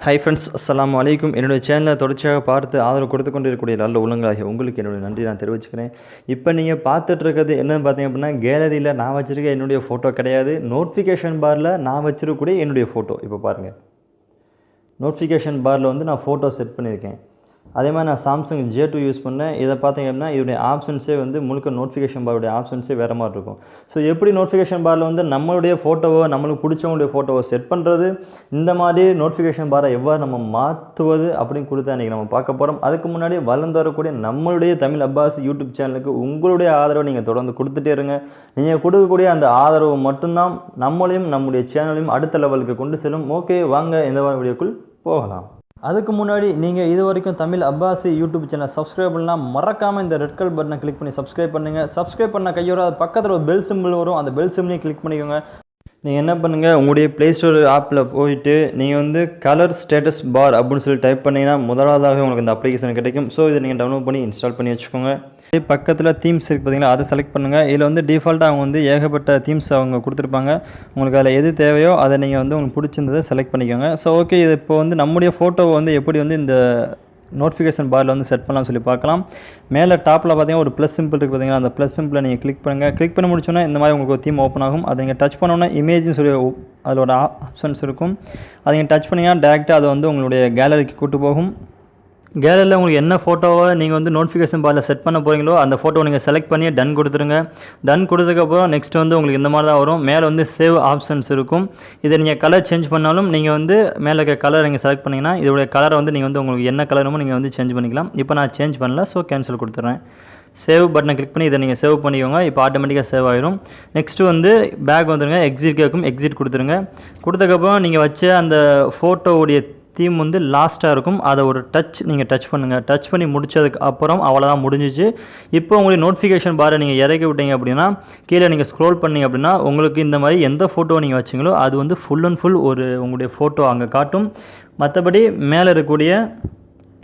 Hi friends, அஸ்ஸலாமு அலைக்கும். என்னுடைய சேனலை தொடர்ச்சியாக பார்த்து ஆதரவு கொடுத்து கொண்டு இருக்கக்கூடிய நல்ல உள்ளங்களாகிய உங்களுக்கு என்னுடைய நன்றி நான் தெரிவிச்சுக்கிறேன். இப்போ நீங்கள் பார்த்துட்டு இருக்கிறது என்னென்னு பார்த்தீங்க அப்படின்னா, கேலரியில் நான் வச்சுருக்க என்னுடைய ஃபோட்டோ கிடையாது. நோட்டிஃபிகேஷன் பாரில் நான் வச்சுருக்கக்கூடிய என்னுடைய ஃபோட்டோ. இப்போ பாருங்கள், நோட்டிஃபிகேஷன் பாரில் வந்து நான் ஃபோட்டோ செட் பண்ணியிருக்கேன். அதே மாதிரி நான் சாம்சங் J2 யூஸ் பண்ணேன். இதை பார்த்தீங்க அப்படின்னா இதோடைய ஆப்ஷன்ஸே வந்து முழுக்க நோட்டிஃபிகேஷன் பாருடைய ஆப்ஷன்ஸே வேறு மாதிரி இருக்கும். ஸோ எப்படி நோட்டிஃபிகேஷன் பாரில் வந்து நம்மளுடைய ஃபோட்டோவோ நம்மளுக்கு பிடிச்சவங்களுடைய ஃபோட்டோவை செட் பண்ணுறது, இந்த மாதிரி நோட்டிஃபிகேஷன் பாரை எவ்வாறு நம்ம மாற்றுவது அப்படின்னு கொடுத்தா இன்றைக்கி நம்ம பார்க்க போகிறோம். அதுக்கு முன்னாடி வளர்ந்து வரக்கூடிய நம்மளுடைய தமிழ் அப்பாஸ் யூடியூப் சேனலுக்கு உங்களுடைய ஆதரவை நீங்கள் தொடர்ந்து கொடுத்துட்டே இருங்க. நீங்கள் கொடுக்கக்கூடிய அந்த ஆதரவு மட்டும்தான் நம்மளையும் நம்முடைய சேனலையும் அடுத்த லெவலுக்கு கொண்டு செல்லும். ஓகே, வாங்க இந்த வீடியோக்குள் போகலாம். அதுக்கு முன்னாடி நீங்கள் இது வரைக்கும் Tamil Abbas YouTube channel subscribe பண்ணலாம், மறக்காமல் இந்த ரெட் கலர் பட்டனை கிளிக் பண்ணி சப்ஸ்கிரைப் பண்ணுங்கள். சப்ஸ்கிரைப் பண்ண கையோட அது பக்கத்தில் ஒரு பெல் சிம்பிள் வரும், அந்த பெல் சிம்பிளையும் கிளிக் பண்ணிக்கோங்க. நீங்கள் என்ன பண்ணுங்கள், உங்களுடைய ப்ளே ஸ்டோர் ஆப்பில் போயிட்டு நீங்கள் வந்து கலர் ஸ்டேட்டஸ் பார் அப்படின்னு சொல்லி டைப் பண்ணிங்கன்னா முதலாவதாக உங்களுக்கு இந்த அப்ளிகேஷன் கிடைக்கும். ஸோ இதை நீங்கள் டவுன்லோட் பண்ணி இன்ஸ்டால் பண்ணி வச்சுக்கோங்க. பக்கத்தில் தீம்ஸ் இருக்குது பார்த்தீங்களா, அதை செலக்ட் பண்ணுங்கள். இதில் வந்து டிஃபால்ட்டாக அவங்க வந்து ஏகப்பட்ட தீம்ஸ் அவங்க கொடுத்துருப்பாங்க. உங்களுக்கு அதில் எது தேவையோ அதை நீங்கள் வந்து உங்களுக்கு பிடிச்சிருந்ததை செலக்ட் பண்ணிக்கோங்க. ஸோ ஓகே, இது இப்போ வந்து நம்முடைய ஃபோட்டோவை வந்து எப்படி வந்து இந்த நோட்டிஃபிகேஷன் பாரில் வந்து செட் பண்ணலாம்னு சொல்லி பார்க்கலாம். மேலே டாப்பில் பார்த்தீங்கன்னா ஒரு ப்ளஸ் சிம்பிள் இருக்குது பார்த்தீங்கன்னா, அந்த ப்ளஸ் சிம்பிளை நீங்கள் கிளிக் பண்ணுங்கள். கிளிக் பண்ணி முடிச்சோன்னா இந்த மாதிரி உங்களுக்கு ஒரு தீம் ஓப்பன் ஆகும். அதை நீங்கள் டச் பண்ணோன்னா இமேஜ்னு சொல்லி அதோட ஆப்ஷன்ஸ் இருக்கும். அதை நீங்கள் டச் பண்ணிங்கன்னா டேரெக்டாக அதை வந்து உங்களுடைய கேலரிக்கு கூட்டு போகும். கேலரியில் உங்களுக்கு என்ன ஃபோட்டோவை நீங்கள் வந்து நோட்டிஃபிகேஷன் பாரில் செட் பண்ண போகிறீங்களோ அந்த ஃபோட்டோவை நீங்கள் செலக்ட் பண்ணி டன் கொடுத்துருங்க. டன் கொடுத்ததுக்கப்புறம் நெக்ஸ்ட் வந்து உங்களுக்கு இந்த மாதிரி தான் வரும். மேலே வந்து சேவ் ஆப்ஷன்ஸ் இருக்கும். இதை நீங்கள் கலர் சேஞ்ச் பண்ணாலும் நீங்கள் வந்து மேலே இருக்க கலர் நீங்கள் செலக்ட் பண்ணிங்கன்னா இதோடைய கலரை வந்து நீங்கள் வந்து உங்களுக்கு என்ன கலருமோ நீங்கள் வந்து சேஞ்ச் பண்ணிக்கலாம். இப்போ நான் சேஞ்ச் பண்ணல, ஸோ கேன்சல் கொடுத்துட்றேன். சேவ் பட்டனை கிளிக் பண்ணி இதை நீங்கள் சேவ் பண்ணிக்கோங்க. இப்போ ஆட்டோமேட்டிக்காக சேவ் ஆகிடும். நெக்ஸ்ட்டு வந்து பேக் வந்துடுங்க, எக்ஸிட் கேட்கும், எக்ஸிட் கொடுத்துருங்க. கொடுத்ததுக்கப்புறம் நீங்கள் வச்ச அந்த ஃபோட்டோவுடைய தீம் வந்து லாஸ்ட்டாக இருக்கும். அதை ஒரு நீங்கள் டச் பண்ணுங்கள். டச் பண்ணி முடித்ததுக்கு அப்புறம் அவ்வளோதான், முடிஞ்சிச்சு. இப்போ உங்களுக்கு நோட்டிஃபிகேஷன் பாரை நீங்கள் இறக்கி விட்டீங்க அப்படின்னா கீழே நீங்கள் ஸ்க்ரோல் பண்ணிங்க அப்படின்னா உங்களுக்கு இந்த மாதிரி எந்த ஃபோட்டோ நீங்கள் வச்சிங்களோ அது வந்து ஃபுல் அண்ட் ஃபுல் ஒரு உங்களுடைய ஃபோட்டோ அங்கே காட்டும். மற்றபடி மேலே இருக்கக்கூடிய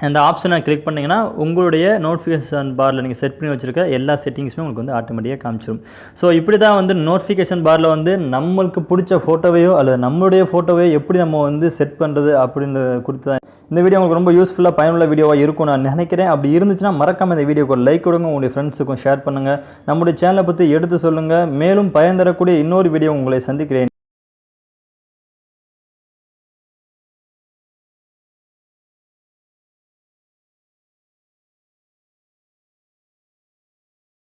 அந்த ஆப்ஷனை கிளிக் பண்ணிங்கன்னா உங்களுடைய நோட்டிஃபிகேஷன் பாரில் நீங்கள் செட் பண்ணி வச்சுருக்க எல்லா செட்டிங்ஸுமே உங்களுக்கு வந்து ஆட்டோமேட்டிக்காக காமிச்சிடும். ஸோ இப்படி தான் வந்து நோட்டிஃபிகேஷன் பாரில் வந்து நம்மளுக்கு பிடிச்ச ஃபோட்டோவையோ அல்லது நம்மளுடைய ஃபோட்டோவையோ எப்படி நம்ம வந்து செட் பண்ணுறது அப்படின்னு கொடுத்து தான் இந்த வீடியோ உங்களுக்கு ரொம்ப யூஸ்ஃபுல்லாக பயனுள்ள வீடியோவாக இருக்கும் நான் நினைக்கிறேன். அப்படி இருந்துச்சுன்னா மறக்காமல் இந்த வீடியோக்கு ஒரு லைக் கொடுங்க, உங்களுடைய ஃப்ரெண்ட்ஸுக்கும் ஷேர் பண்ணுங்கள். நம்முடைய சேனலை பற்றி எடுத்து சொல்லுங்கள். மேலும் பயன் தரக்கூடிய இன்னொரு வீடியோ உங்களை சந்திக்கிறேன்.